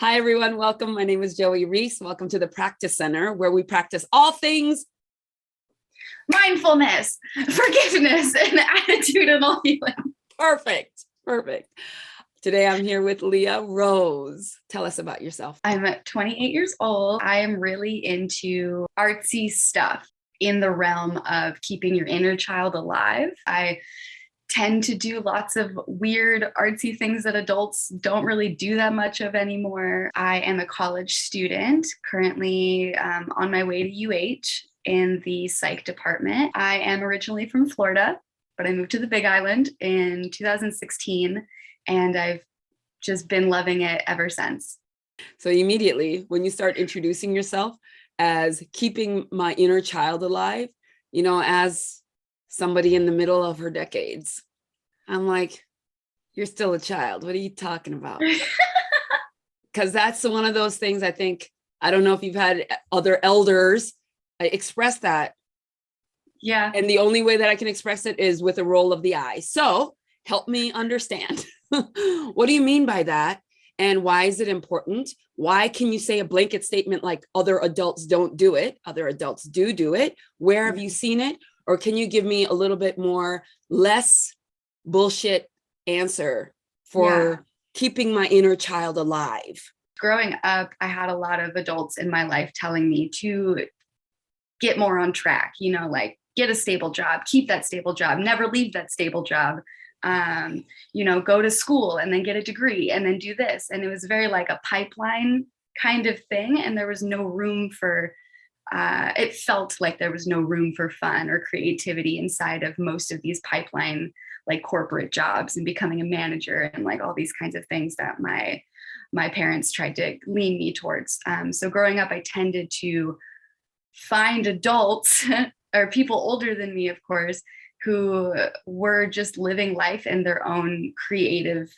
Hi, everyone. Welcome. My name is Joey Reese. Welcome to the Practice Center, where we practice all things mindfulness, forgiveness, and attitudinal healing. Perfect. Today, I'm here with Leah Rose. Tell us about yourself. I'm 28 years old. I am really into artsy stuff in the realm of keeping your inner child alive. I tend to do lots of weird artsy things that adults don't really do that much of anymore. I am a college student, currently on my way to UH in the psych department. I am originally from Florida, but I moved to the Big Island in 2016, and I've just been loving it ever since. So immediately, when you start introducing yourself as keeping my inner child alive, as somebody in the middle of her decades, I'm like, you're still a child. What are you talking about? Because that's one of those things I think, I don't know if you've had other elders express that. Yeah. And the only way that I can express it is with a roll of the eye. So help me understand. What do you mean by that? And why is it important? Why can you say a blanket statement like other adults don't do it? Other adults do it. Where have you seen it? Or can you give me a little bit more, less bullshit answer for keeping my inner child alive? Growing up, I had a lot of adults in my life telling me to get more on track, like get a stable job, keep that stable job, never leave that stable job. Go to school and then get a degree and then do this. And it was very like a pipeline kind of thing. And there was no room for, it felt like there was no room for fun or creativity inside of most of these pipeline, like corporate jobs and becoming a manager and like all these kinds of things that my parents tried to lean me towards. So growing up, I tended to find adults or people older than me, of course, who were just living life in their own creative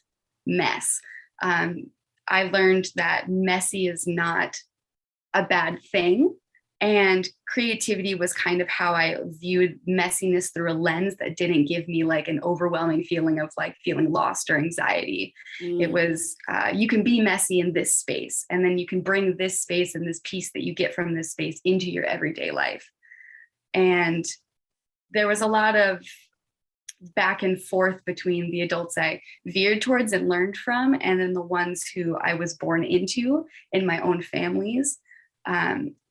mess. I learned that messy is not a bad thing. And creativity was kind of how I viewed messiness through a lens that didn't give me like an overwhelming feeling of like feeling lost or anxiety. It was, you can be messy in this space, and then you can bring this space and this piece that you get from this space into your everyday life. And there was a lot of back and forth between the adults I veered towards and learned from, and then the ones who I was born into in my own families,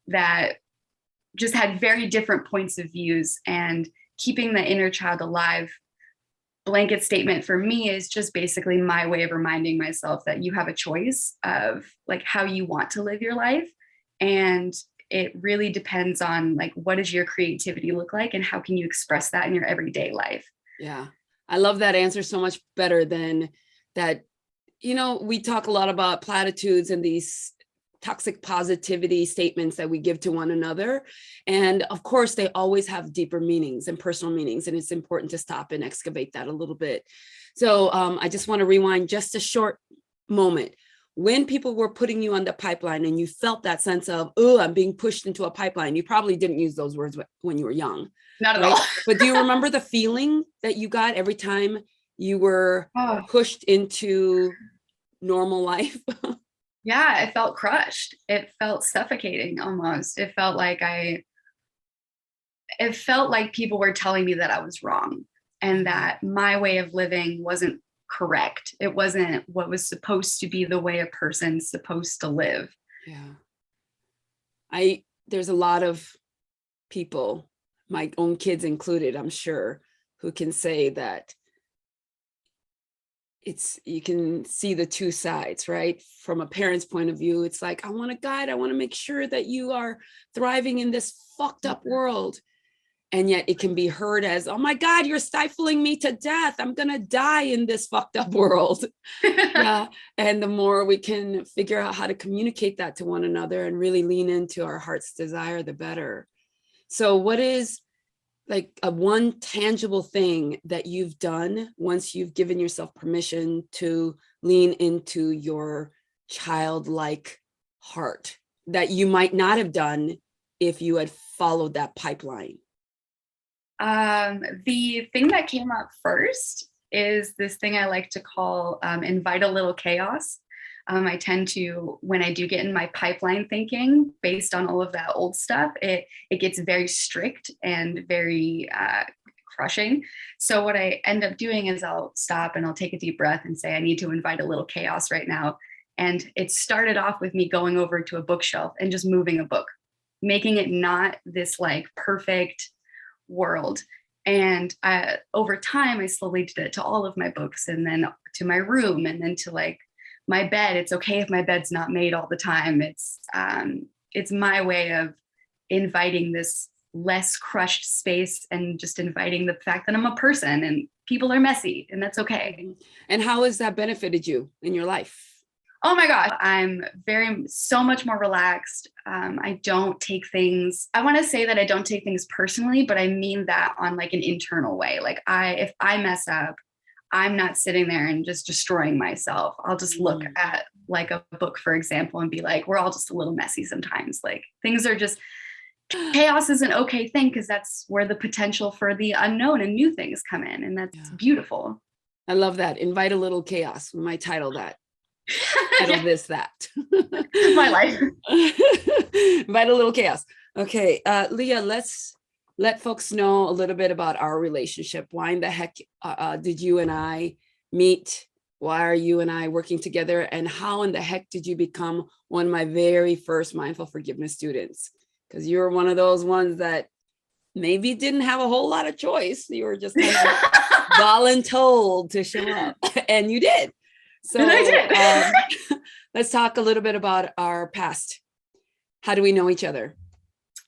that just had very different points of views. And keeping the inner child alive blanket statement for me is just basically my way of reminding myself that you have a choice of like how you want to live your life. And it really depends on like, what does your creativity look like and how can you express that in your everyday life? Yeah, I love that answer so much better than that. We talk a lot about platitudes and these toxic positivity statements that we give to one another. And of course, they always have deeper meanings and personal meanings. And it's important to stop and excavate that a little bit. So I just want to rewind just a short moment. When people were putting you on the pipeline and you felt that sense of, oh, I'm being pushed into a pipeline, you probably didn't use those words when you were young. Not at all. But do you remember the feeling that you got every time you were pushed into normal life? Yeah, I felt crushed. It felt suffocating almost. It felt like people were telling me that I was wrong and that my way of living wasn't correct. It wasn't what was supposed to be the way a person's supposed to live. Yeah. There's a lot of people, my own kids included, I'm sure, who can say that you can see the two sides, right? From a parent's point of view, it's like, I want to guide, I want to make sure that you are thriving in this fucked up world. And yet it can be heard as, oh my God, you're stifling me to death. I'm going to die in this fucked up world. Yeah. And the more we can figure out how to communicate that to one another and really lean into our heart's desire, the better. So what is like a one tangible thing that you've done once you've given yourself permission to lean into your childlike heart that you might not have done if you had followed that pipeline? The thing that came up first is this thing I like to call invite a little chaos. I tend to, when I do get in my pipeline thinking based on all of that old stuff, it gets very strict and very crushing. So what I end up doing is I'll stop and I'll take a deep breath and say, I need to invite a little chaos right now. And it started off with me going over to a bookshelf and just moving a book, making it not this like perfect world. And over time, I slowly did it to all of my books, and then to my room, and then to like my bed. It's okay if my bed's not made all the time. It's my way of inviting this less crushed space, and just inviting the fact that I'm a person and people are messy, and that's okay. And how has that benefited you in your life? Oh my gosh, I'm so much more relaxed. I don't take things, I want to say that I don't take things personally, but I mean that on like an internal way. Like if I mess up, I'm not sitting there and just destroying myself. I'll just look at like a book, for example, and be like, we're all just a little messy sometimes. Like things are just, chaos is an okay thing, because that's where the potential for the unknown and new things come in. And that's beautiful. I love that. Invite a little chaos. We might title that. Title this, that. My life. Invite a little chaos. Okay. Leah, let's let folks know a little bit about our relationship. Why in the heck did you and I meet? Why are you and I working together? And how in the heck did you become one of my very first mindful forgiveness students? Because you're one of those ones that maybe didn't have a whole lot of choice. You were just kind of voluntold to show up, and you did. So let's talk a little bit about our past. How do we know each other?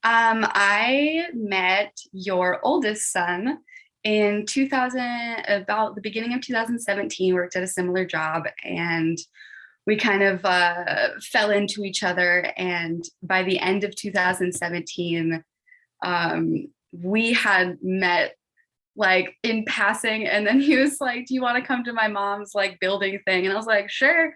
I met your oldest son in 2000, about the beginning of 2017, worked at a similar job, and we kind of fell into each other. And by the end of 2017, we had met like in passing. And then he was like, do you want to come to my mom's like building thing? And I was like, sure.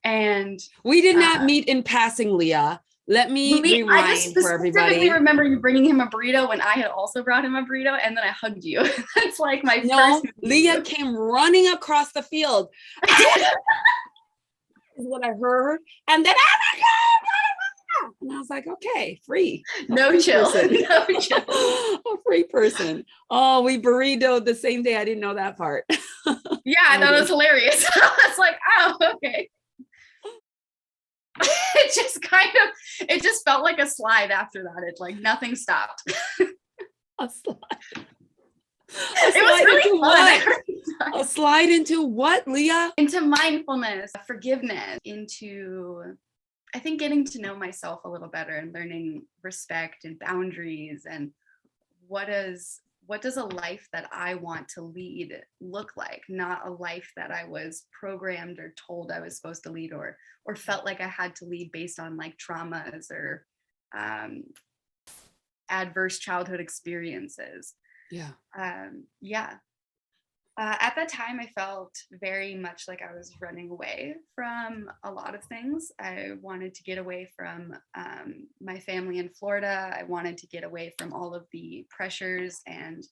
And we did not meet in passing, Leah. Let me rewind I just for everybody. remember you bringing him a burrito when I had also brought him a burrito, and then I hugged you. That's like my first. Leah came running across the field. Is what I heard. And then and I was like, okay, free. No chill. No chill. A free person. Oh, we burritoed the same day. I didn't know that part. Yeah, I thought it was hilarious. I was like, oh, okay. It just felt like a slide after that. It like nothing stopped. A slide. It was really fun. A slide into what, Leah? Into mindfulness, forgiveness, into, I think, getting to know myself a little better and learning respect and boundaries, and what does a life that I want to lead look like? Not a life that I was programmed or told I was supposed to lead, or felt like I had to lead based on like traumas or adverse childhood experiences. Yeah. At that time, I felt very much like I was running away from a lot of things. I wanted to get away from my family in Florida. I wanted to get away from all of the pressures and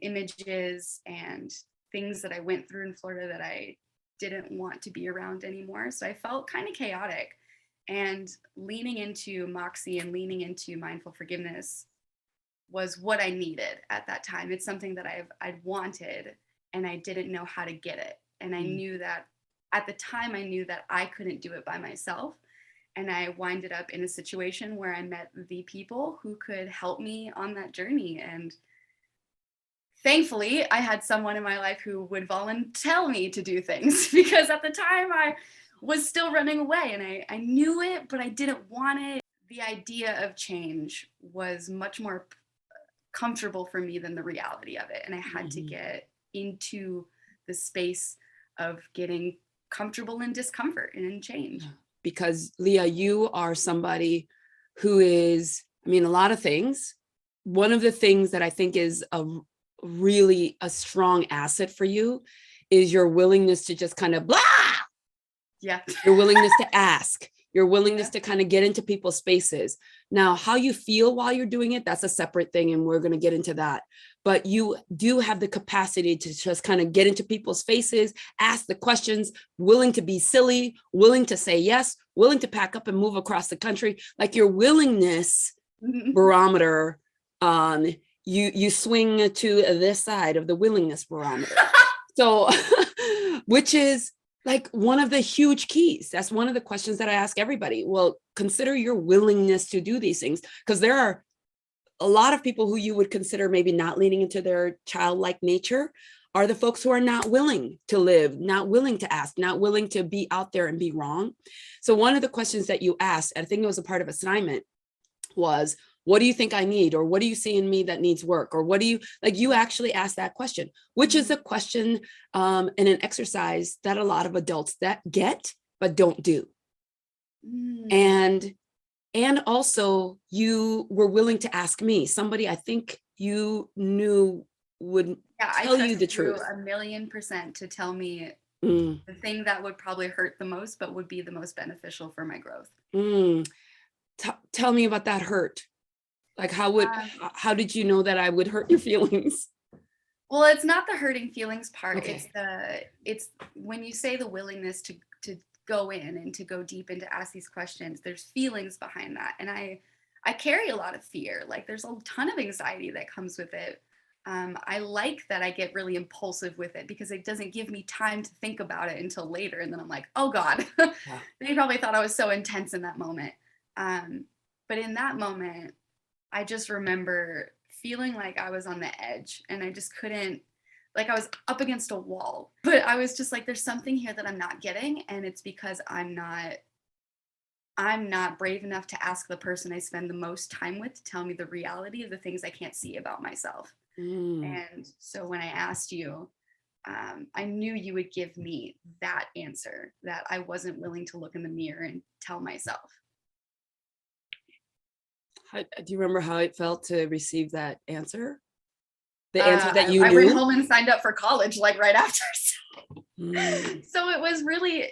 images and things that I went through in Florida that I didn't want to be around anymore. So I felt kind of chaotic. And leaning into Moxie and leaning into mindful forgiveness was what I needed at that time. It's something that I'd wanted, and I didn't know how to get it. And I knew that at the time, I knew that I couldn't do it by myself. And I winded up in a situation where I met the people who could help me on that journey. And thankfully, I had someone in my life who would tell me to do things, because at the time I was still running away, and I knew it, but I didn't want it. The idea of change was much more comfortable for me than the reality of it. And I had to get into the space of getting comfortable in discomfort and in change. Because Leah, you are somebody who is, I mean, a lot of things. One of the things that I think is really a strong asset for you is your willingness to just kind of blah. Yeah. Your willingness to ask, your willingness to kind of get into people's spaces. Now, how you feel while you're doing it, that's a separate thing, and we're going to get into that. But you do have the capacity to just kind of get into people's faces, ask the questions, willing to be silly, willing to say yes, willing to pack up and move across the country. Like your willingness barometer, you swing to this side of the willingness barometer. So, which is like one of the huge keys. That's one of the questions that I ask everybody. Well, consider your willingness to do these things, because there are a lot of people who you would consider maybe not leaning into their childlike nature are the folks who are not willing to live, not willing to ask, not willing to be out there and be wrong. So one of the questions that you asked, I think it was a part of assignment, was, what do you think I need? Or what do you see in me that needs work? Or what do you, like, you actually asked that question, which is a question and an exercise that a lot of adults that get, but don't do. And also you were willing to ask me, somebody I think you knew would tell you the truth. 1,000,000% to tell me the thing that would probably hurt the most, but would be the most beneficial for my growth. Tell me about that hurt. Like how did you know that I would hurt your feelings? Well, it's not the hurting feelings part. Okay. It's when you say the willingness to go in and to go deep and to ask these questions, there's feelings behind that. And I carry a lot of fear. Like there's a ton of anxiety that comes with it. I like that I get really impulsive with it because it doesn't give me time to think about it until later. And then I'm like, oh God, they probably thought I was so intense in that moment. But in that moment, I just remember feeling like I was on the edge and I just couldn't, like I was up against a wall, but I was just like, there's something here that I'm not getting. And it's because I'm not brave enough to ask the person I spend the most time with to tell me the reality of the things I can't see about myself. And so when I asked you, I knew you would give me that answer that I wasn't willing to look in the mirror and tell myself. Do you remember how it felt to receive that answer? The answer that you I knew? went home and signed up for college like right after. So it was really,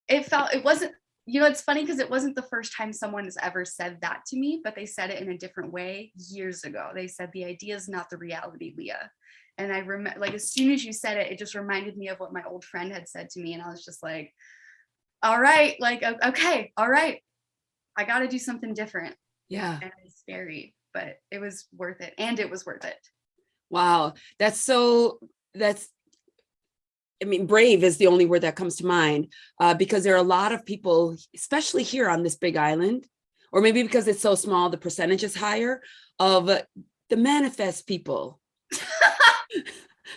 it wasn't, it's funny because it wasn't the first time someone has ever said that to me, but they said it in a different way years ago. They said, the idea is not the reality, Leah. And I remember, like, as soon as you said it, it just reminded me of what my old friend had said to me. And I was just like, all right, like, okay, all right. I got to do something different. Yeah. And it's scary, but it was worth it. And it was worth it. Wow. I mean, brave is the only word that comes to mind, because there are a lot of people, especially here on this big island, or maybe because it's so small, the percentage is higher, of the manifest people.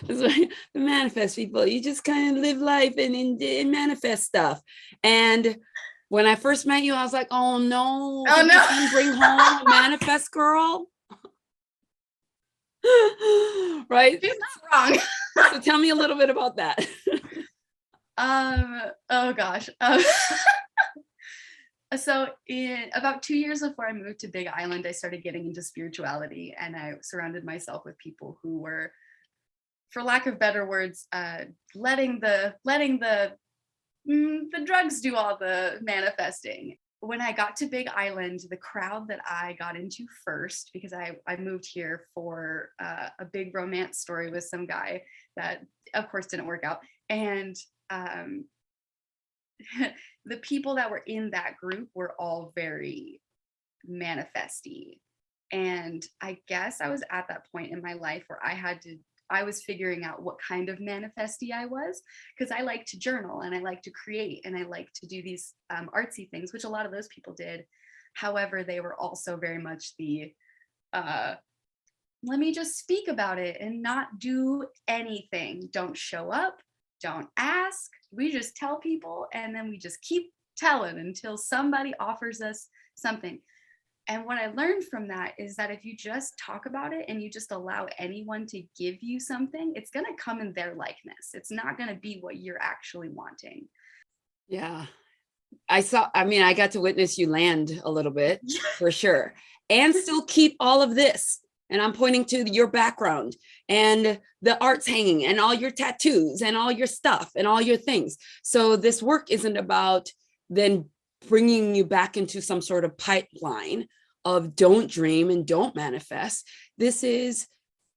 The manifest people, you just kind of live life and manifest stuff. And when I first met you, I was like, oh no, bring home a manifest girl. Right? She's not wrong. So tell me a little bit about that. Oh gosh. So about 2 years before I moved to Big Island, I started getting into spirituality, and I surrounded myself with people who were, for lack of better words, letting the drugs do all the manifesting. When I got to Big Island, the crowd that I got into first, because I moved here for a big romance story with some guy that of course didn't work out. And the people that were in that group were all very manifesty. And I guess I was at that point in my life where I was figuring out what kind of manifestie I was, because I like to journal and I like to create and I like to do these artsy things, which a lot of those people did. However, they were also very much the, let me just speak about it and not do anything. Don't show up, don't ask. We just tell people and then we just keep telling until somebody offers us something. And what I learned from that is that if you just talk about it and you just allow anyone to give you something, it's going to come in their likeness. It's not going to be what you're actually wanting. Yeah. I got to witness you land a little bit for sure, and still keep all of this. And I'm pointing to your background and the arts hanging and all your tattoos and all your stuff and all your things. So this work isn't about then bringing you back into some sort of pipeline of don't dream and don't manifest.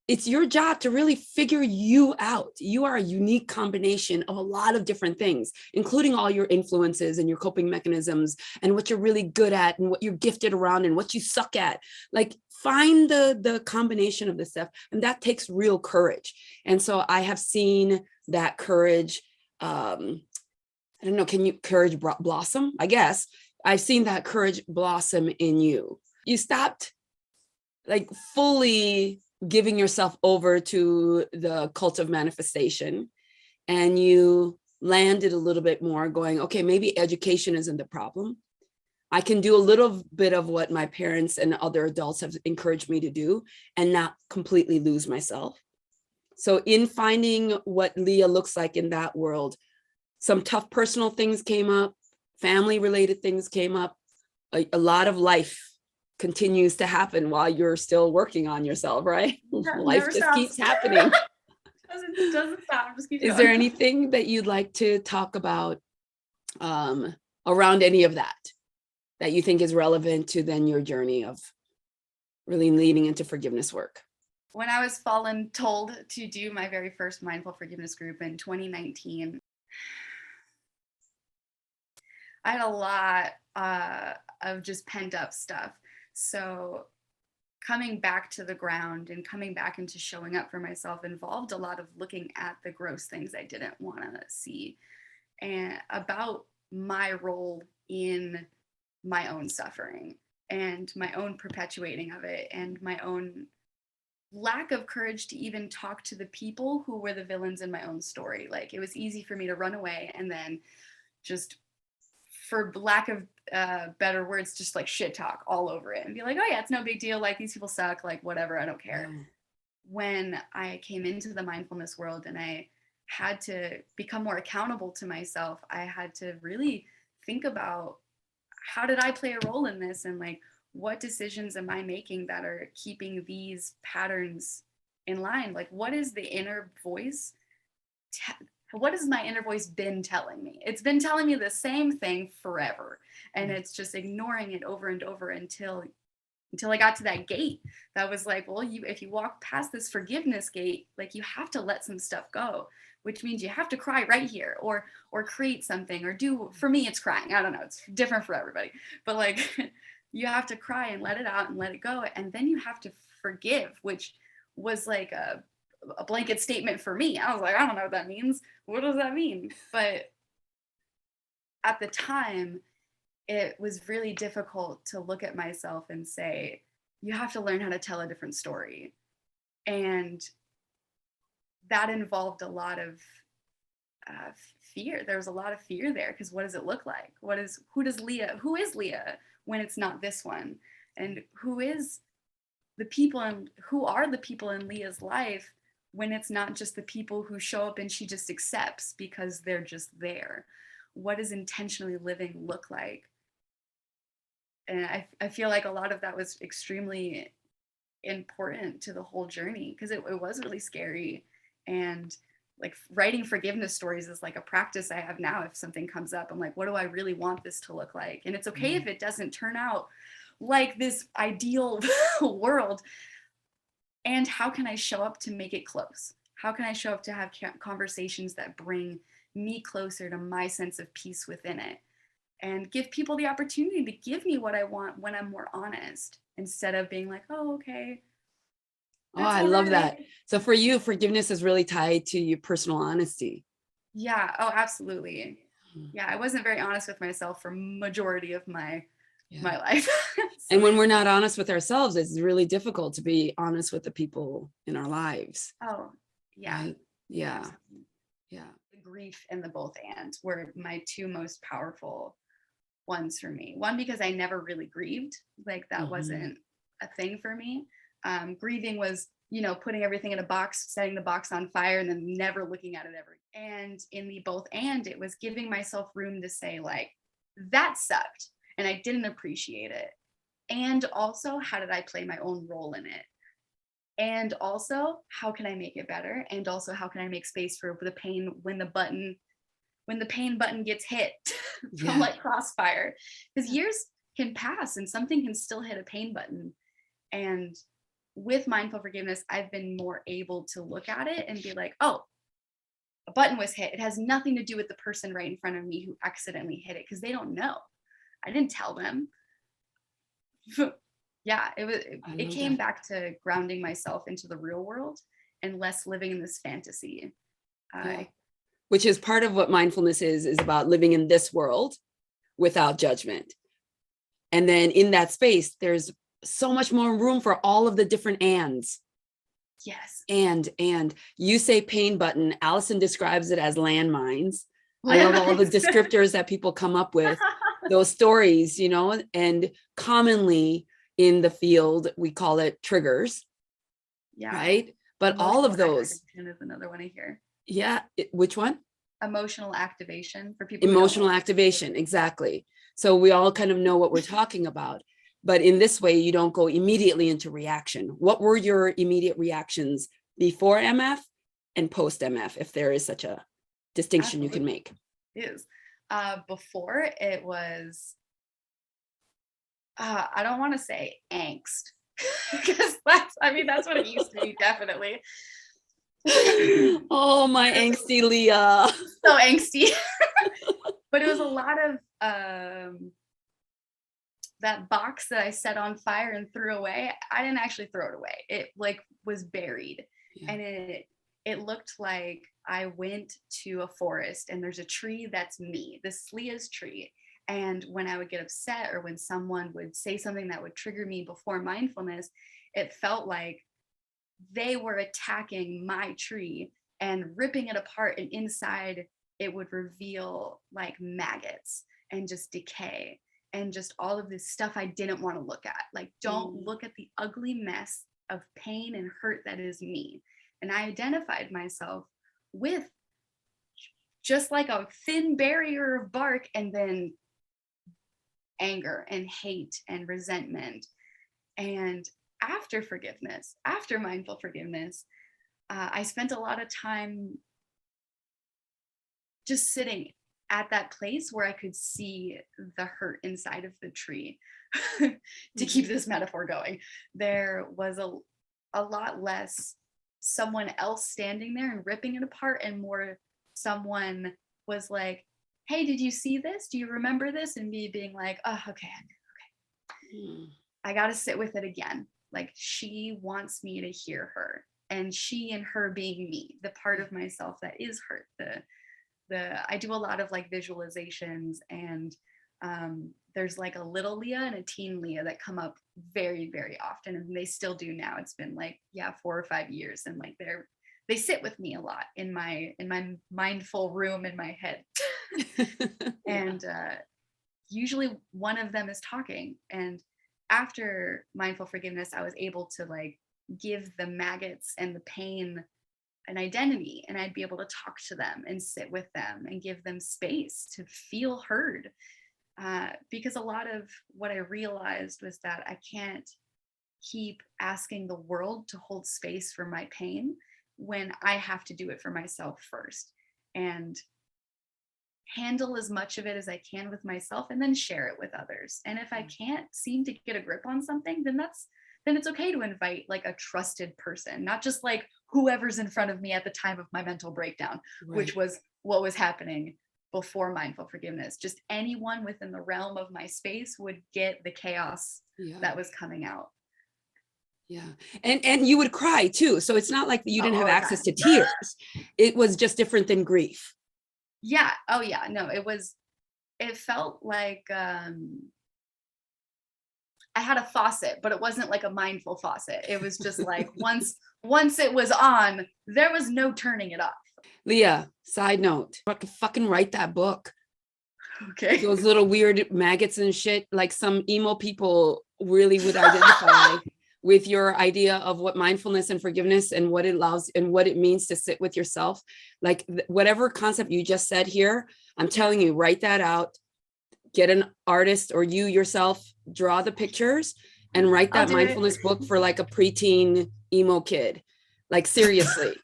It's your job to really figure you out. You are a unique combination of a lot of different things, including all your influences and your coping mechanisms and what you're really good at and what you're gifted around and what you suck at. Like, find the combination of this stuff. And that takes real courage. And so I have seen that courage, I don't know, courage blossom? I guess I've seen that courage blossom in you. You stopped like fully giving yourself over to the cult of manifestation, and you landed a little bit more going, okay, maybe education isn't the problem. I can do a little bit of what my parents and other adults have encouraged me to do and not completely lose myself. So in finding what Leah looks like in that world, some tough personal things came up, family related things came up, a lot of life continues to happen while you're still working on yourself, right? Life just keeps happening. doesn't stop. Just keep Is there anything that you'd like to talk about around any of that you think is relevant to then your journey of really leading into forgiveness work? When I was told to do my very first mindful forgiveness group in 2019, I had a lot of just pent up stuff. So coming back to the ground and coming back into showing up for myself involved a lot of looking at the gross things I didn't want to see and about my role in my own suffering and my own perpetuating of it and my own lack of courage to even talk to the people who were the villains in my own story. Like, it was easy for me to run away and then just, for lack of better words, just like shit talk all over it and be like, oh yeah, it's no big deal. Like, these people suck, like whatever, I don't care. When I came into the mindfulness world and I had to become more accountable to myself, I had to really think about, how did I play a role in this? And like, what decisions am I making that are keeping these patterns in line? Like, what is the inner voice? What has my inner voice been telling me? It's been telling me the same thing forever. And it's just ignoring it over and over until I got to that gate that was like, well, if you walk past this forgiveness gate, like, you have to let some stuff go, which means you have to cry right here or create something or do, for me, it's crying. I don't know. It's different for everybody, but like, you have to cry and let it out and let it go. And then you have to forgive, which was like a blanket statement for me. I was like, I don't know what that means. What does that mean? But at the time, it was really difficult to look at myself and say, you have to learn how to tell a different story. And that involved a lot of fear. There was a lot of fear there, because what does it look like? Who is Leah when it's not this one? And who are the people in Leah's life when it's not just the people who show up and she just accepts because they're just there? What does intentionally living look like? And I feel like a lot of that was extremely important to the whole journey, because it was really scary. And like, writing forgiveness stories is like a practice I have now. If something comes up, I'm like, what do I really want this to look like? And it's okay if it doesn't turn out like this ideal world. And how can I show up to make it close? How can I show up to have conversations that bring me closer to my sense of peace within it? And give people the opportunity to give me what I want when I'm more honest, instead of being like, oh, okay. Oh, I love that. So for you, forgiveness is really tied to your personal honesty. Yeah. Oh, absolutely. Yeah. I wasn't very honest with myself for majority of my life. And when we're not honest with ourselves, it's really difficult to be honest with the people in our lives. Oh, yeah. Right? Yeah. Yeah. The grief and the both and were my two most powerful ones for me. One, because I never really grieved. Like, that wasn't a thing for me. Grieving was, putting everything in a box, setting the box on fire, and then never looking at it ever. And in the both and, it was giving myself room to say, like, that sucked and I didn't appreciate it. And also, how did I play my own role in it? And also, how can I make it better? And also, how can I make space for the pain when the button when the pain button gets hit Yeah. from like crossfire, because years can pass and something can still hit a pain button. And with mindful forgiveness, I've been more able to look at it and be like, oh, a button was hit. It has nothing to do with the person right in front of me who accidentally hit it, because they don't know. I didn't tell them. Yeah, it came back to grounding myself into the real world and less living in this fantasy. Yeah. Which is part of what mindfulness is about living in this world without judgment. And then in that space, there's so much more room for all of the different ands. Yes. And you say pain button. Allison describes it as landmines. I love all the descriptors that people come up with, those stories, you know, and commonly in the field, we call it triggers. Yeah. Right. But all of those is another one I hear. Yeah. Which one? Emotional activation for people. Emotional activation. Exactly. So we all kind of know what we're talking about. But in this way, you don't go immediately into reaction. What were your immediate reactions before MF and post MF, if there is such a distinction you can make? Is before it was, I don't want to say angst, because that's what it used to be, definitely. Oh, my angsty Leah. So angsty. But it was a lot of that box that I set on fire and threw away. I didn't actually throw it away. It like was buried. Yeah. And it looked like I went to a forest and there's a tree that's me, this Leah's tree. And when I would get upset or when someone would say something that would trigger me before mindfulness, it felt like they were attacking my tree and ripping it apart, and inside it would reveal like maggots and just decay and just all of this stuff I didn't want to look at. Like, don't look at the ugly mess of pain and hurt that is me. And I identified myself with just like a thin barrier of bark, and then anger and hate and resentment. And after forgiveness, after mindful forgiveness, I spent a lot of time just sitting at that place where I could see the hurt inside of the tree. To keep this metaphor going, there was a lot less someone else standing there and ripping it apart, and more someone was like, hey, did you see this? Do you remember this? And me being like, oh, okay. I got to sit with it again. Like, she wants me to hear her, and she and her being me, the part of myself that is hurt. I do a lot of like visualizations, and there's like a little Leah and a teen Leah that come up very, very often, and they still do now. It's been like 4 or 5 years, and like they sit with me a lot in my mindful room in my head. And usually one of them is talking, and after mindful forgiveness, I was able to like give the maggots and the pain an identity, and I'd be able to talk to them and sit with them and give them space to feel heard. Because a lot of what I realized was that I can't keep asking the world to hold space for my pain when I have to do it for myself first, and handle as much of it as I can with myself, and then share it with others. And if I can't seem to get a grip on something, then it's okay to invite like a trusted person, not just like whoever's in front of me at the time of my mental breakdown, right, which was what was happening before mindful forgiveness. Just anyone within the realm of my space would get the chaos that was coming out. Yeah. And you would cry too. So it's not like you didn't have access to tears. It was just different than grief. Yeah. Oh yeah. No, it felt like I had a faucet, but it wasn't like a mindful faucet. It was just like once it was on, there was no turning it off. Leah, side note, fucking write that book. Okay. Those little weird maggots and shit, like some emo people really would identify with your idea of what mindfulness and forgiveness and what it allows and what it means to sit with yourself. Like whatever concept you just said here, I'm telling you, write that out, get an artist or you yourself, draw the pictures and write that mindfulness book for like a preteen emo kid. Like seriously.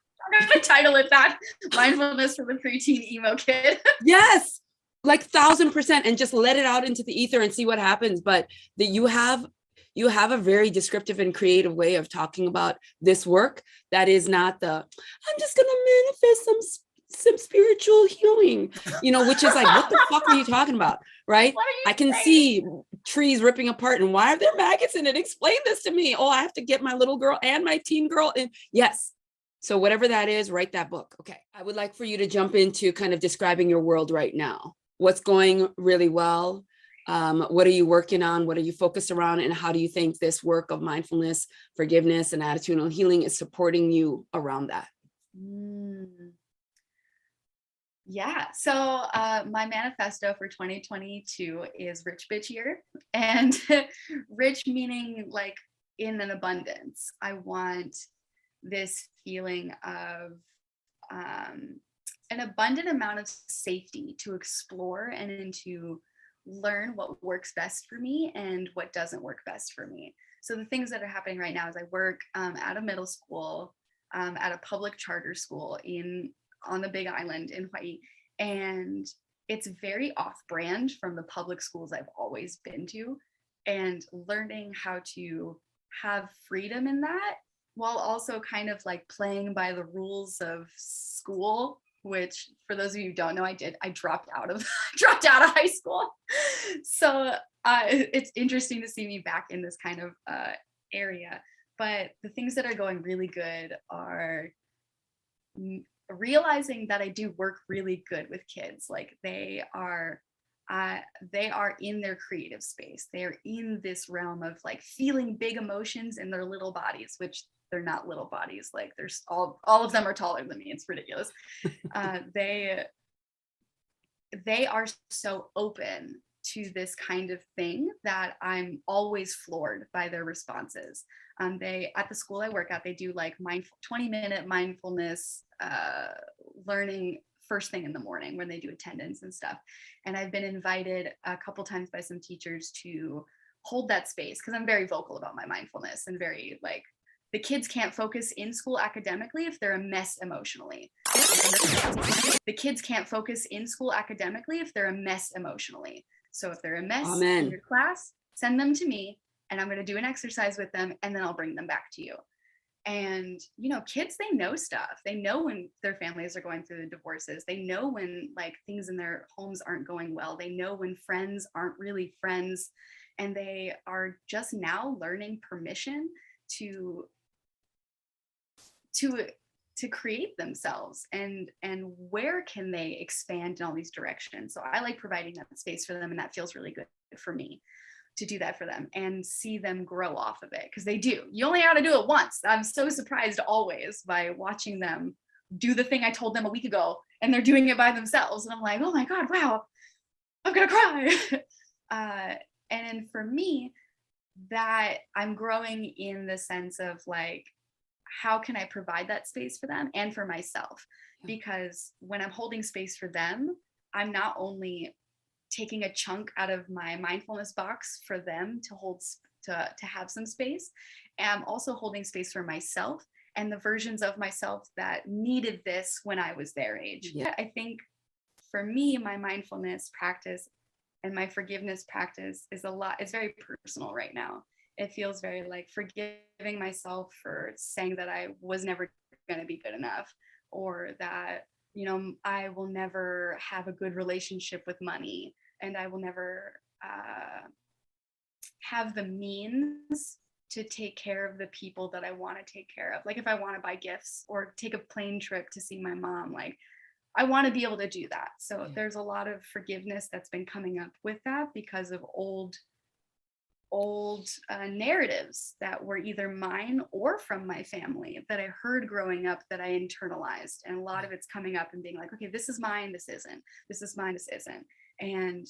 gonna title it that. Mindfulness for the preteen emo kid. Yes, like 1000%, and just let it out into the ether and see what happens. But that you have a very descriptive and creative way of talking about this work that is not the I'm just gonna manifest some spiritual healing, which is like, what the fuck are you talking about? Right? I can see trees ripping apart, and why are there maggots in it? Explain this to me. Oh, I have to get my little girl and my teen girl in. Yes. So whatever that is, write that book. Okay. I would like for you to jump into kind of describing your world right now. What's going really well? What are you working on? What are you focused around? And how do you think this work of mindfulness, forgiveness, and attitudinal healing is supporting you around that? Yeah. So my manifesto for 2022 is rich bitch year, and rich meaning like in an abundance. I want this feeling of an abundant amount of safety to explore and to learn what works best for me and what doesn't work best for me. So the things that are happening right now is I work at a middle school, at a public charter school on the Big Island in Hawaii, and it's very off-brand from the public schools I've always been to, and learning how to have freedom in that while also kind of like playing by the rules of school, which for those of you who don't know, I dropped out of high school. So it's interesting to see me back in this kind of area. But the things that are going really good are realizing that I do work really good with kids. Like they are in their creative space. They're in this realm of like feeling big emotions in their little bodies, which they're not little bodies. Like there's all of them are taller than me. It's ridiculous. They are so open to this kind of thing that I'm always floored by their responses. They at the school I work at, they do like 20-minute mindfulness learning first thing in the morning when they do attendance and stuff. And I've been invited a couple times by some teachers to hold that space because I'm very vocal about my mindfulness and very like, the kids can't focus in school academically if they're a mess emotionally. The kids can't focus in school academically if they're a mess emotionally. So if they're a mess Amen. in your class, send them to me and I'm going to do an exercise with them and then I'll bring them back to you. And, kids, they know stuff. They know when their families are going through the divorces. They know when like things in their homes aren't going well. They know when friends aren't really friends. And they are just now learning permission to create themselves and where can they expand in all these directions. So I like providing that space for them, and that feels really good for me to do that for them and see them grow off of it, because they do. You only got to do it once. I'm so surprised always by watching them do the thing I told them a week ago and they're doing it by themselves, and I'm like, oh my god, wow, I'm gonna cry. And for me, that I'm growing in the sense of like, how can I provide that space for them and for myself? Because when I'm holding space for them, I'm not only taking a chunk out of my mindfulness box for them to hold, to have some space, and I'm also holding space for myself and the versions of myself that needed this when I was their age. Yeah. I think for me, my mindfulness practice and my forgiveness practice is it's very personal right now. It feels very like forgiving myself for saying that I was never going to be good enough, or that, I will never have a good relationship with money, and I will never have the means to take care of the people that I want to take care of. Like if I want to buy gifts or take a plane trip to see my mom, like I want to be able to do that. So there's a lot of forgiveness that's been coming up with that because of old narratives that were either mine or from my family that I heard growing up that I internalized. And a lot of it's coming up and being like, okay, this is mine, this isn't. This is mine, this isn't. And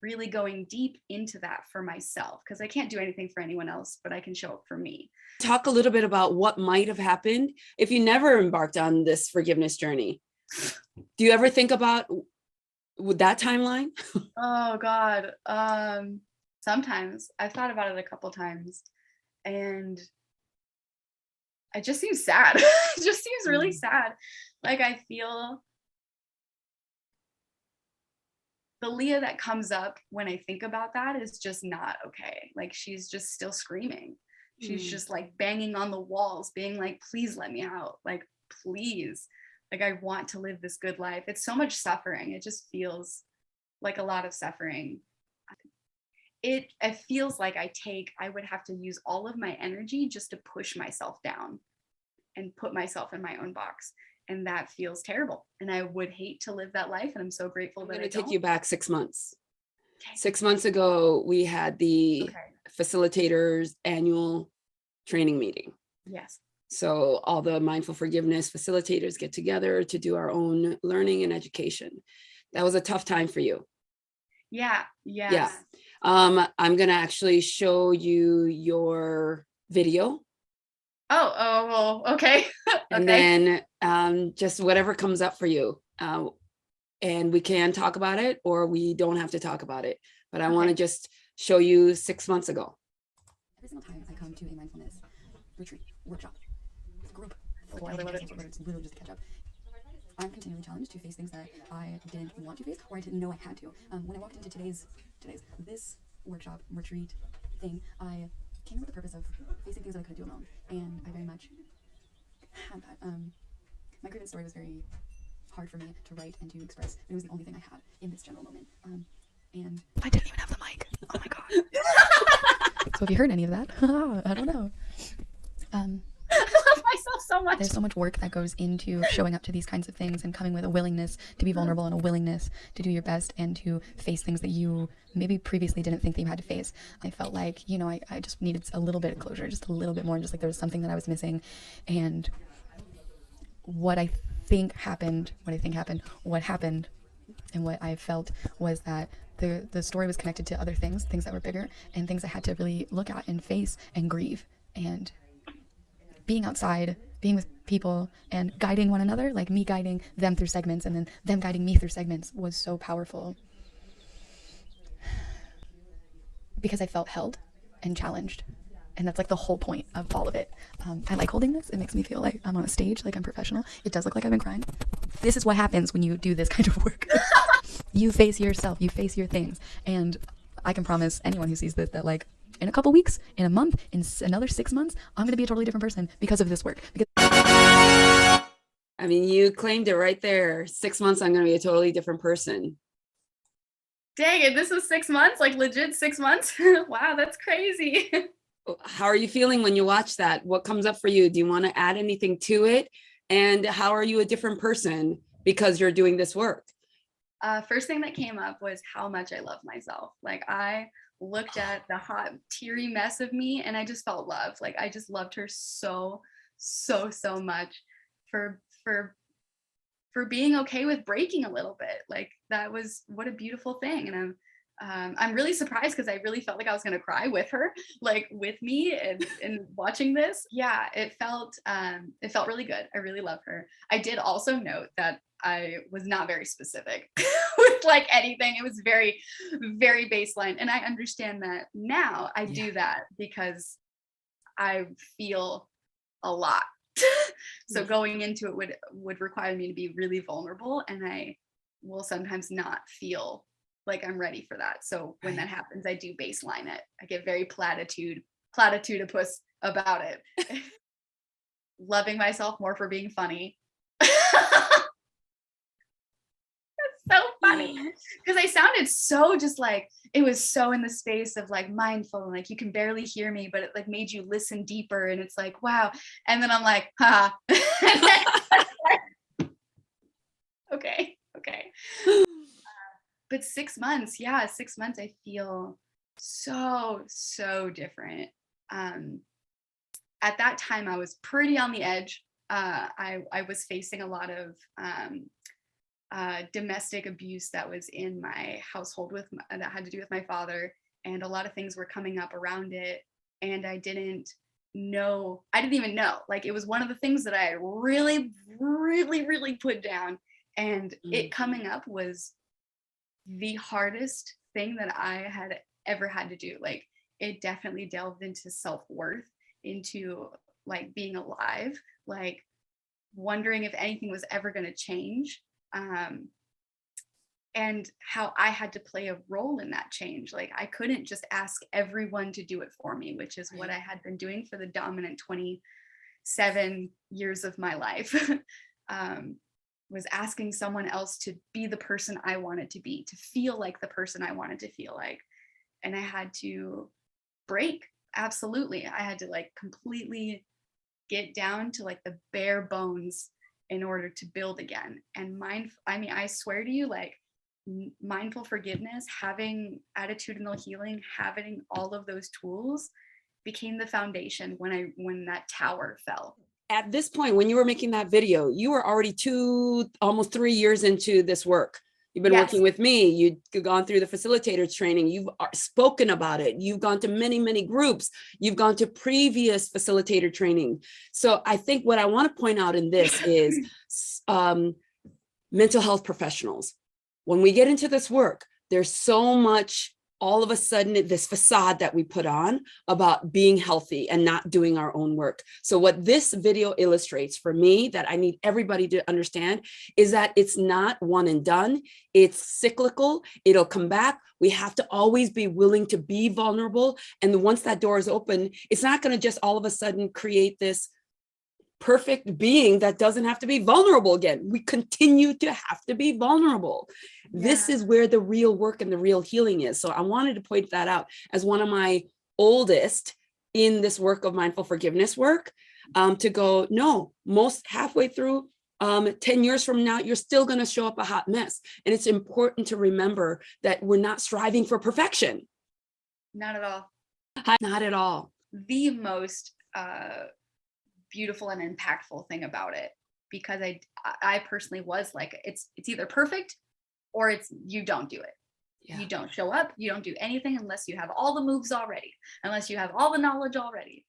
really going deep into that for myself, because I can't do anything for anyone else, but I can show up for me. Talk a little bit about what might have happened if you never embarked on this forgiveness journey. Do you ever think about that timeline? Oh God. Sometimes I've thought about it a couple times, and it just seems sad. It just seems really Mm. sad. Like I feel the Leah that comes up when I think about that is just not okay. Like she's just still screaming. She's Mm. just like banging on the walls, being like, please let me out. Like, please. Like, I want to live this good life. It's so much suffering. It just feels like a lot of suffering. It feels like I would have to use all of my energy just to push myself down and put myself in my own box. And that feels terrible. And I would hate to live that life. And I'm so grateful I'm that going I to take don't. you back 6 months. Okay. 6 months ago, we had the Okay. facilitators annual training meeting. Yes. So all the mindful forgiveness facilitators get together to do our own learning and education. That was a tough time for you. Yeah. Yeah. Yes. I'm going to actually show you your video. Oh, okay. And Okay. then just whatever comes up for you. And we can talk about it or we don't have to talk about it. But I want to just show you 6 months ago. Every single time I come to a mindfulness retreat, workshop, group, Oh, I love it. it's literally just a catch up. I'm continually challenged to face things that I didn't want to face or I didn't know I had to. When I walked into this workshop, retreat thing, I came with the purpose of facing things that I couldn't do alone. And I very much had that. My grievance story was very hard for me to write and to express. It was the only thing I had in this general moment. And I didn't even have the mic. Oh my god. So if you heard any of that, I don't know. I love myself so much. There's so much work that goes into showing up to these kinds of things and coming with a willingness to be vulnerable and a willingness to do your best and to face things that you maybe previously didn't think that you had to face. I felt like, I just needed a little bit of closure, just a little bit more, just like there was something that I was missing. And what happened, and what I felt was that the story was connected to other things that were bigger and things I had to really look at and face and grieve. And being outside, being with people and guiding one another, like me guiding them through segments and then them guiding me through segments, was so powerful because I felt held and challenged. And that's like the whole point of all of it. I like holding this. It makes me feel like I'm on a stage, like I'm professional. It does look like I've been crying. This is what happens when you do this kind of work. You face yourself, you face your things. And I can promise anyone who sees this that like in a couple weeks, in a month, in another 6 months, I'm going to be a totally different person because of this work. I mean, you claimed it right there. 6 months, I'm going to be a totally different person. Dang it, this was 6 months, like legit 6 months. Wow, that's crazy. How are you feeling when you watch that? What comes up for you? Do you want to add anything to it? And how are you a different person because you're doing this work? First thing that came up was how much I love myself. Like I looked at the hot, teary mess of me and I just felt love. Like I just loved her so much for being okay with breaking a little bit. Like that was what a beautiful thing. And I'm really surprised because I really felt like I was going to cry with her, like with me and watching this. Yeah, it felt really good. I really love her. I did also note that I was not very specific with like anything. It was very, very baseline. And I understand that now. I do that because I feel a lot. So going into it would require me to be really vulnerable, and I will sometimes not feel like I'm ready for that. So when that happens, I do baseline it. I get very platitudinous about it. Loving myself more for being funny. So funny because I sounded so just like it was so in the space of like mindful and like you can barely hear me, but it like made you listen deeper and it's like wow. And then I'm like okay but 6 months, 6 months I feel so different. At that time I was pretty on the edge. I was facing a lot of domestic abuse that was in my household that had to do with my father, and a lot of things were coming up around it, and I didn't even know, like it was one of the things that I really put down, and it coming up was the hardest thing that I had ever had to do. Like it definitely delved into self-worth, into like being alive, like wondering if anything was ever going to change. And how I had to play a role in that change. Like I couldn't just ask everyone to do it for me, which is what I had been doing for the dominant 27 years of my life. Was asking someone else to be the person I wanted to be, to feel like the person I wanted to feel like. And I had to break. Absolutely. I had to like completely get down to like the bare bones in order to build again. And I swear to you, like mindful forgiveness, having attitudinal healing, having all of those tools became the foundation when that tower fell. At this point, when you were making that video, you were already almost 3 years into this work. You've been working with me. You've gone through the facilitator training. You've spoken about it. You've gone to many, many groups. You've gone to previous facilitator training. So I think what I want to point out in this is mental health professionals. When we get into this work, there's so much, all of a sudden, this facade that we put on about being healthy and not doing our own work. So what this video illustrates for me, that I need everybody to understand, is that it's not one and done. It's cyclical. It'll come back. We have to always be willing to be vulnerable. And once that door is open, it's not going to just all of a sudden create this perfect being that doesn't have to be vulnerable again. We continue to have to be vulnerable. Yeah. This is where the real work and the real healing is. So I wanted to point that out as one of my oldest in this work of mindful forgiveness work, to go, no, most halfway through, 10 years from now, you're still going to show up a hot mess. And it's important to remember that we're not striving for perfection. Not at all. Not at all. The most beautiful and impactful thing about it, because I personally was like, it's either perfect or it's you don't do it. Yeah. You don't show up, you don't do anything unless you have all the moves already, unless you have all the knowledge already.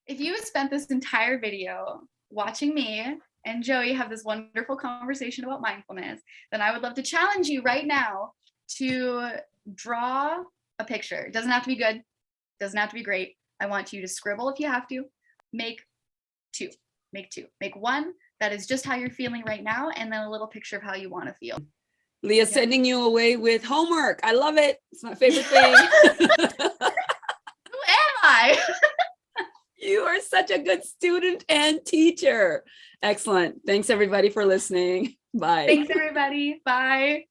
If you spent this entire video watching me and Joey have this wonderful conversation about mindfulness, then I would love to challenge you right now to draw a picture. It doesn't have to be good, doesn't have to be great. I want you to scribble if you have to. Make two. Make one that is just how you're feeling right now, and then a little picture of how you want to feel. Leah, sending you away with homework. I love it. It's my favorite thing. Who am I? You are such a good student and teacher. Excellent. Thanks everybody for listening. Bye. Thanks everybody. Bye.